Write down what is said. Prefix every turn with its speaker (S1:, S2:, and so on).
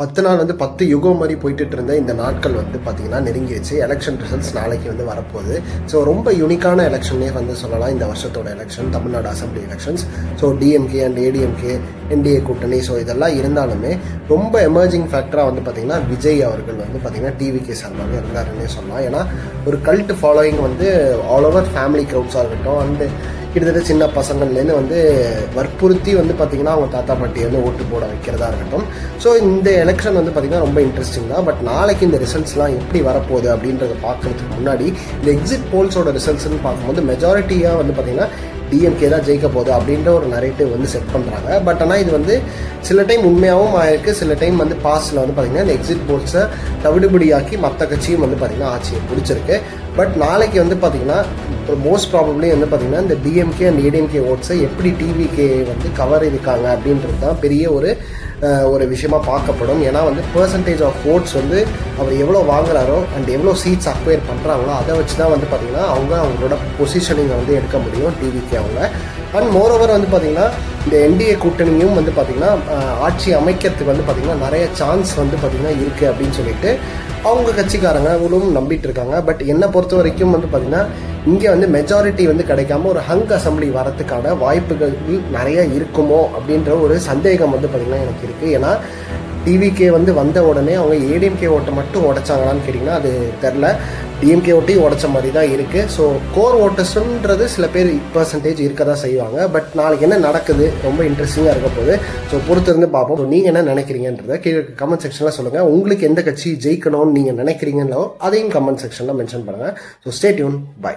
S1: 10 நாள் 10 யுகம் மாதிரி போயிட்டு இருந்த இந்த நாட்கள் பார்த்தீங்கன்னா நெருங்கிடுச்சு. எலெக்ஷன் ரிசல்ட்ஸ் நாளைக்கு வரப்போகுது. ஸோ ரொம்ப யூனிக்கான எலெக்ஷனே சொல்லலாம் இந்த வருஷத்தோட election, Tamil Nadu assembly elections. So DMK and ADMK, NDA கூட்டணி, ஸோ இதெல்லாம் இருந்தாலுமே ரொம்ப எமர்ஜிங் ஃபேக்டராக பார்த்தீங்கன்னா விஜய் அவர்கள் பார்த்தீங்கன்னா டிவிகே சார்பாக இருந்தாருன்னே சொல்லலாம். ஏன்னா ஒரு cult following all over family க்ரௌட்ஸாக இருக்கட்டும், அண்டு கிட்டத்தட்ட சின்ன பசங்கள்லேருந்து வற்புறுத்தி பார்த்தீங்கன்னா அவங்க தாத்தா பாட்டி ஓட்டு போட வைக்கிறதா இருக்கட்டும். ஸோ இந்த எலெக்ஷன் பார்த்தீங்கன்னா ரொம்ப இன்ட்ரெஸ்டிங் தான். பட் நாளைக்கு இந்த ரிசல்ட்ஸ்லாம் எப்படி வரப்போகுது அப்படின்றத பார்க்கறதுக்கு முன்னாடி இந்த எக்ஸிட் போல்ஸோட ரிசல்ட்ஸ்ன்னு பார்க்கும்போது மெஜாரிட்டியாக பார்த்தீங்கன்னா டிஎம்கே தான் ஜெயிக்க போகுது அப்படின்ற ஒரு நரேட்டிவ் செட் பண்ணுறாங்க. பட் ஆனால் இது சில டைம் உண்மையாகவும் ஆயிருக்கு, சில டைம் பாஸ்டில் பார்த்தீங்கன்னா இந்த எக்ஸிட் போல்ஸை தவிடுபடியாக்கி மற்ற கட்சியும் பார்த்தீங்கன்னா ஆட்சியை பிடிச்சிருக்கு. பட் நாளைக்கு பார்த்தீங்கன்னா மோஸ்ட் ப்ராபப்ளி பார்த்தீங்கன்னா இந்த டிஎம்கே அண்ட் ஏடிஎம்கே ஓட்ஸை எப்படி டிவிகே கவர் இருக்காங்க அப்படின்றது தான் பெரிய ஒரு விஷயமா பார்க்கப்படும். ஏன்னா பெர்சன்டேஜ் ஆஃப் ஓட்ஸ் அவர் எவ்வளோ வாங்குறாரோ அண்ட் எவ்வளோ சீட்ஸ் அக்வயர் பண்ணுறாங்களோ அதை வச்சு தான் பார்த்தீங்கன்னா அவங்களோட பொசிஷனிங்கை எடுக்க முடியும் டிவிகே அவங்க. அண்ட் மோரோவர் பார்த்தீங்கன்னா இந்த என்டிஏ கூட்டணியும் பார்த்தீங்கன்னா ஆட்சி அமைக்கிறதுக்கு பார்த்தீங்கன்னா நிறைய சான்ஸ் பார்த்தீங்கன்னா இருக்குது அப்படின்னு சொல்லிட்டு அவங்க கட்சிக்காரங்க அவங்களும் நம்பிட்டு இருக்காங்க. பட் என்னை பொறுத்த வரைக்கும் பார்த்தீங்கன்னா இங்கே மெஜாரிட்டி கிடைக்காம ஒரு ஹங் அசம்பிளி வரத்துக்கான வாய்ப்புகள் நிறைய இருக்குமோ அப்படின்ற ஒரு சந்தேகம் பார்த்தீங்கன்னா எனக்கு இருக்குது. ஏன்னா டிவிகே வந்த உடனே அவங்க ஏடிஎம்கே ஓட்டை மட்டும் உடைச்சாங்களான்னு கேட்டிங்கன்னா அது தெரில. டிஎம்கே ஓட்டையும் உடைச்ச மாதிரி தான் இருக்குது. ஸோ கோர் ஓட்டர்ஸ்ன்றது சில பேர் பர்சன்டேஜ் இருக்க தான் செய்வாங்க. பட் நாளைக்கு என்ன நடக்குது ரொம்ப இன்ட்ரெஸ்டிங்காக இருக்க போகுது. ஸோ பொறுத்திருந்து பார்ப்போம். ஸோ நீங்கள் என்ன நினைக்கிறீங்கன்றதை கீழே கமெண்ட் செக்ஷனில் சொல்லுங்கள். உங்களுக்கு எந்த கட்சி ஜெயிக்கணும்னு நீங்கள் நினைக்கிறீங்களோ அதையும் கமெண்ட் செக்ஷனில் மென்ஷன் பண்ணுங்கள். So stay tune, by.